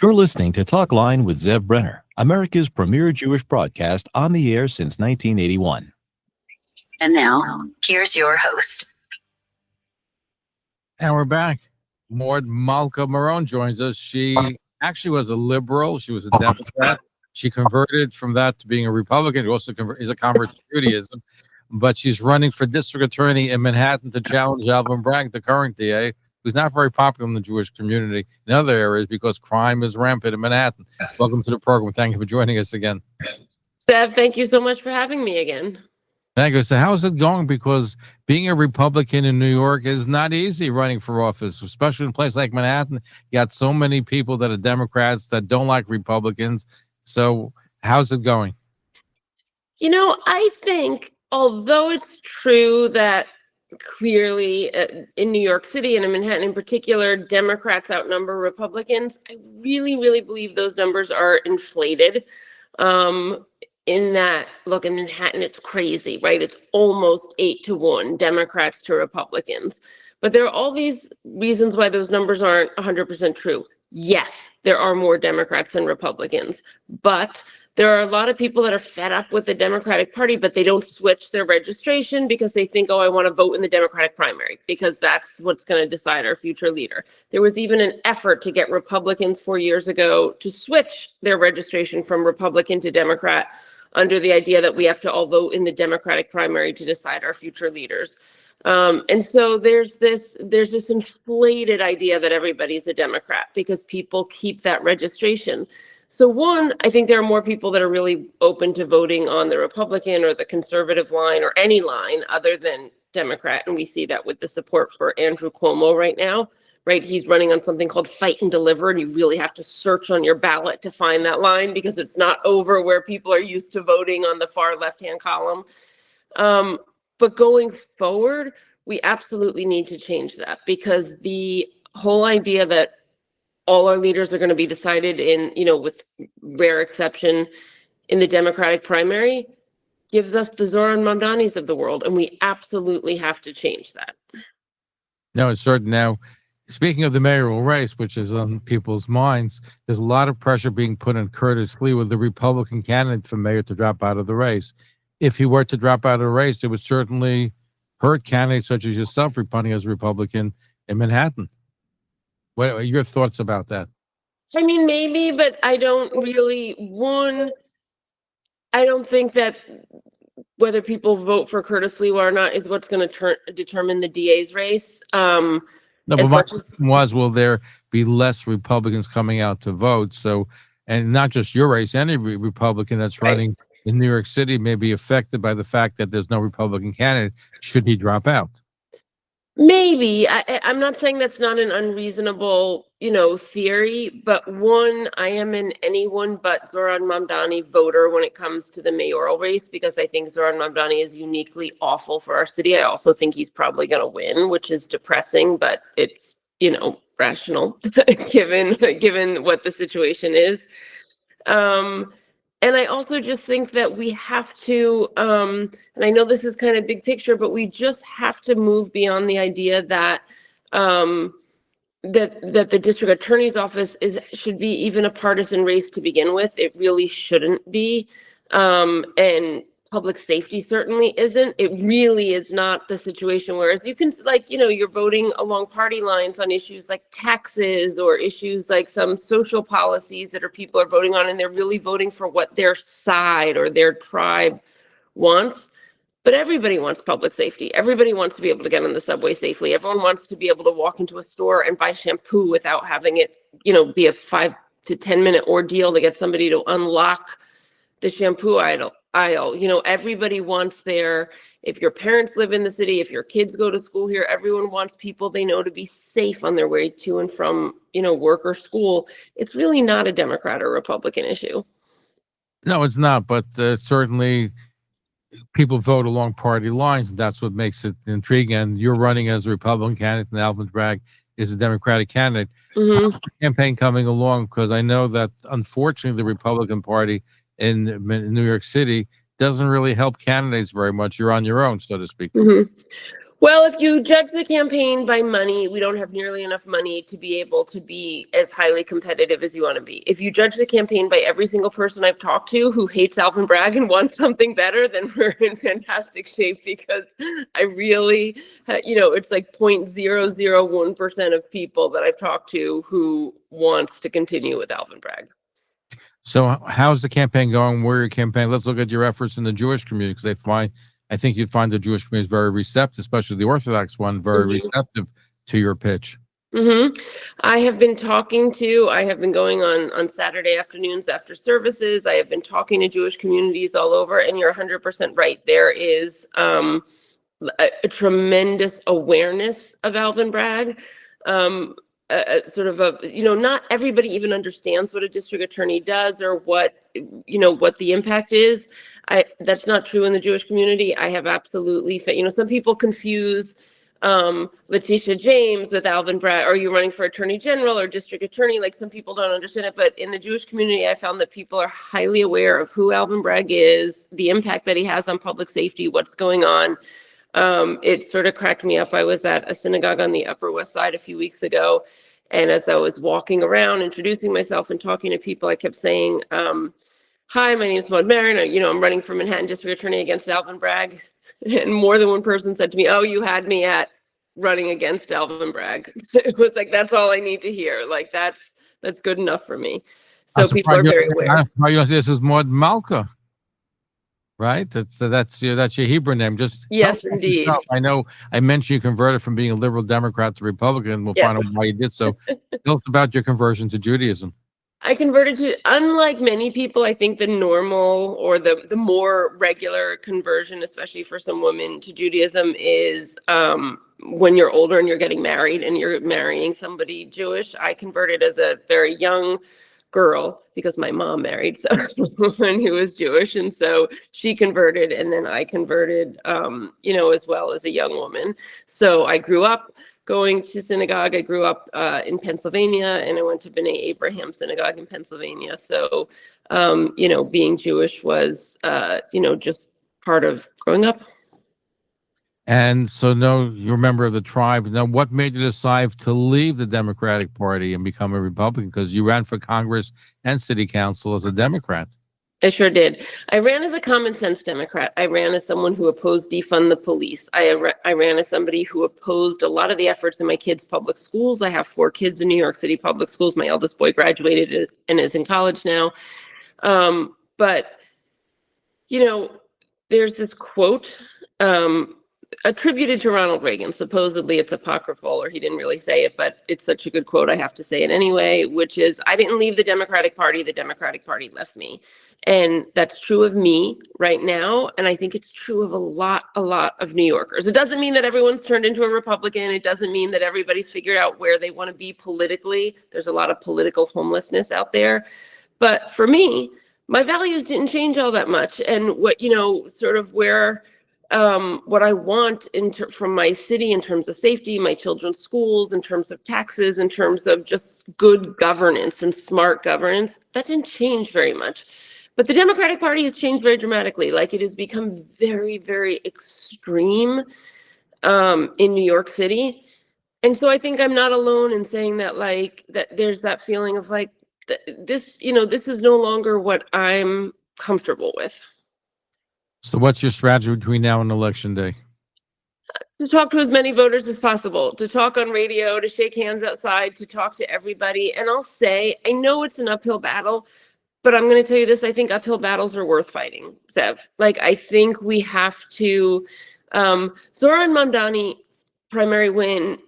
You're listening to Talkline with Zev Brenner, America's premier Jewish broadcast on the air since 1981. And now, here's your host. And we're back. Malka Maron joins us. She actually was a liberal. She was a Democrat. She converted from that to being a Republican. She also is a convert to Judaism. But she's running for district attorney in Manhattan to challenge Alvin Bragg, the current DA, who's not very popular in the Jewish community in other areas because crime is rampant in Manhattan. Welcome to the program. Thank you for joining us again. Zev, thank you so much for having me again. Thank you. So how's it going? Because being a Republican in New York is not easy running for office, especially in a place like Manhattan. You got so many people that are Democrats that don't like Republicans. So how's it going? You know, I think, although it's true that clearly in New York City and in Manhattan in particular, Democrats outnumber Republicans, I really, really believe those numbers are inflated. In that, look, in Manhattan, it's crazy, right? It's almost 8-1 Democrats to Republicans. But there are all these reasons why those numbers aren't 100% true. Yes, there are more Democrats than Republicans, but there are a lot of people that are fed up with the Democratic Party, but they don't switch their registration because they think, oh, I want to vote in the Democratic primary because that's what's going to decide our future leader. There was even an effort to get Republicans 4 years ago to switch their registration from Republican to Democrat under the idea that we have to all vote in the Democratic primary to decide our future leaders. And so there's this inflated idea that everybody's a Democrat because people keep that registration. So one, I think there are more people that are really open to voting on the Republican or the conservative line or any line other than Democrat. And we see that with the support for Andrew Cuomo right now, right? He's running on something called Fight and Deliver, and you really have to search on your ballot to find that line because it's not over where people are used to voting on the far left-hand column. But going forward, we absolutely need to change that because the whole idea that all our leaders are going to be decided in, with rare exception, in the Democratic primary gives us the Zoran Mamdanis of the world, and we absolutely have to change that. No, it's certain. Now, speaking of the mayoral race, which is on people's minds, there's a lot of pressure being put on Curtis Lee, the Republican candidate for mayor, to drop out of the race. If he were to drop out of the race, it would certainly hurt candidates such as yourself running as a Republican in Manhattan. What are your thoughts about that? I mean, maybe, but I don't really, I don't think that whether people vote for Curtis Lee or not is what's going to determine the DA's race. No, but my question was, will there be less Republicans coming out to vote? So, and not just your race, any Republican that's running in New York City may be affected by the fact that there's no Republican candidate should he drop out. Maybe. I'm not saying that's not an unreasonable, theory, but one, I am an anyone but Zoran Mamdani voter when it comes to the mayoral race, because I think Zoran Mamdani is uniquely awful for our city. I also think he's probably going to win, which is depressing, but it's, rational given what the situation is. And I also just think that we have to, and I know this is kind of big picture, but we just have to move beyond the idea that that the district attorney's office should be even a partisan race to begin with. It really shouldn't be, and public safety certainly isn't. It really is not the situation. Whereas you can, you're voting along party lines on issues like taxes or issues like some social policies that people are voting on, and they're really voting for what their side or their tribe wants. But everybody wants public safety. Everybody wants to be able to get on the subway safely. Everyone wants to be able to walk into a store and buy shampoo without having it, be a 5 to 10 minute ordeal to get somebody to unlock the shampoo aisle. Everybody wants if your parents live in the city, if your kids go to school here, everyone wants people they know to be safe on their way to and from, work or school. It's really not a Democrat or Republican issue. No, it's not. But certainly people vote along party lines. And that's what makes it intriguing. And you're running as a Republican candidate, and Alvin Bragg is a Democratic candidate. Mm-hmm. How's the campaign coming along? Because I know that, unfortunately, the Republican Party in New York City doesn't really help candidates very much. You're on your own, so to speak. Mm-hmm. Well, if you judge the campaign by money, we don't have nearly enough money to be able to be as highly competitive as you want to be. If you judge the campaign by every single person I've talked to who hates Alvin Bragg and wants something better, then we're in fantastic shape, because I really, it's like 0.001% of people that I've talked to who wants to continue with Alvin Bragg. So how's the campaign going? Where are your campaign? Let's look at your efforts in the Jewish community, because I think you'd find the Jewish community is very receptive, especially the Orthodox one, very receptive to your pitch. I have been going on Saturday afternoons after services. I have been talking to Jewish communities all over, and you're 100% right. There is a tremendous awareness of Alvin Bragg. Not everybody even understands what a district attorney does or what the impact is. That's not true in the Jewish community. I have absolutely, some people confuse Letitia James with Alvin Bragg. Are you running for attorney general or district attorney? Like, some people don't understand it, but in the Jewish community, I found that people are highly aware of who Alvin Bragg is, the impact that he has on public safety, what's going on. It sort of cracked me up. I was at a synagogue on the Upper West Side a few weeks ago, and as I was walking around, introducing myself and talking to people, I kept saying, hi, my name is Wed Maron. I'm running for Manhattan District Attorney against Alvin Bragg. And more than one person said to me, oh, you had me at running against Alvin Bragg. It was like, that's all I need to hear. Like, that's good enough for me. So people are very aware. This is Maud Malka, right? That's your Hebrew name. Yes, indeed. I know I mentioned you converted from being a liberal Democrat to Republican. We'll find out why you did so. Tell us about your conversion to Judaism. I converted to, unlike many people, I think the normal or the more regular conversion, especially for some women, to Judaism is when you're older and you're getting married and you're marrying somebody Jewish. I converted as a very young girl because my mom married someone who was Jewish, and so she converted, and then I converted, as well as a young woman. So I grew up going to synagogue. I grew up in Pennsylvania, and I went to B'nai Abraham Synagogue in Pennsylvania. So, being Jewish was, just part of growing up. And so, you're a member of the tribe. Now, what made you decide to leave the Democratic Party and become a Republican? Because you ran for Congress and City Council as a Democrat. I sure did. I ran as a common sense Democrat. I ran as someone who opposed defund the police. I ran as somebody who opposed a lot of the efforts in my kids' public schools. I have 4 kids in New York City public schools. My eldest boy graduated and is in college now. But there's this quote attributed to Ronald Reagan. Supposedly it's apocryphal, or he didn't really say it, but it's such a good quote, I have to say it anyway, which is, I didn't leave the Democratic Party left me. And that's true of me right now. And I think it's true of a lot of New Yorkers. It doesn't mean that everyone's turned into a Republican. It doesn't mean that everybody's figured out where they want to be politically. There's a lot of political homelessness out there. But for me, my values didn't change all that much. And what I want from my city in terms of safety, my children's schools, in terms of taxes, in terms of just good governance and smart governance, that didn't change very much. But the Democratic Party has changed very dramatically. Like, it has become very, very extreme in New York City. And so I think I'm not alone in saying that, that there's that feeling of this is no longer what I'm comfortable with. So what's your strategy between now and Election Day? To talk to as many voters as possible, to talk on radio, to shake hands outside, to talk to everybody. And I'll say, I know it's an uphill battle, but I'm going to tell you this, I think uphill battles are worth fighting, Zev. I think we have to, Zoran Mamdani's primary win,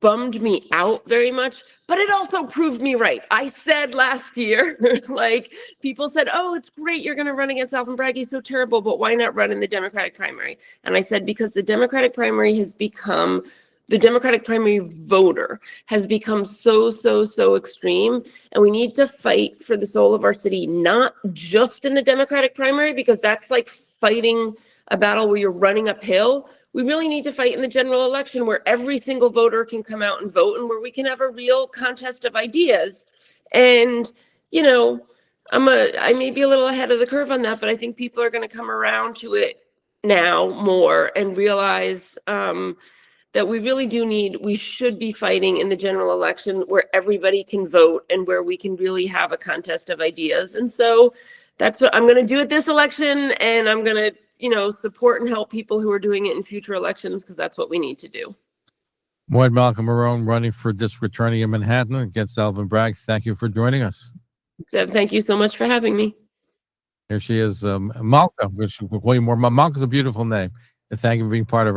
bummed me out very much, but it also proved me right. I said last year, people said, oh, it's great, you're going to run against Alvin Bragg, he's so terrible, but why not run in the Democratic primary? And I said, because the Democratic primary voter has become so extreme, and we need to fight for the soul of our city, not just in the Democratic primary, because that's like fighting a battle where you're running uphill. We really need to fight in the general election, where every single voter can come out and vote, and where we can have a real contest of ideas. And, I may be a little ahead of the curve on that, but I think people are going to come around to it now more and realize that we should be fighting in the general election where everybody can vote and where we can really have a contest of ideas. And so that's what I'm going to do at this election. And I'm going to, support and help people who are doing it in future elections, because that's what we need to do. Wed Maron running for district attorney in Manhattan against Alvin Bragg. Thank you for joining us. Zev, thank you so much for having me. Here she is, Malka, which we'll call you more. Malka's a beautiful name. And thank you for being part of our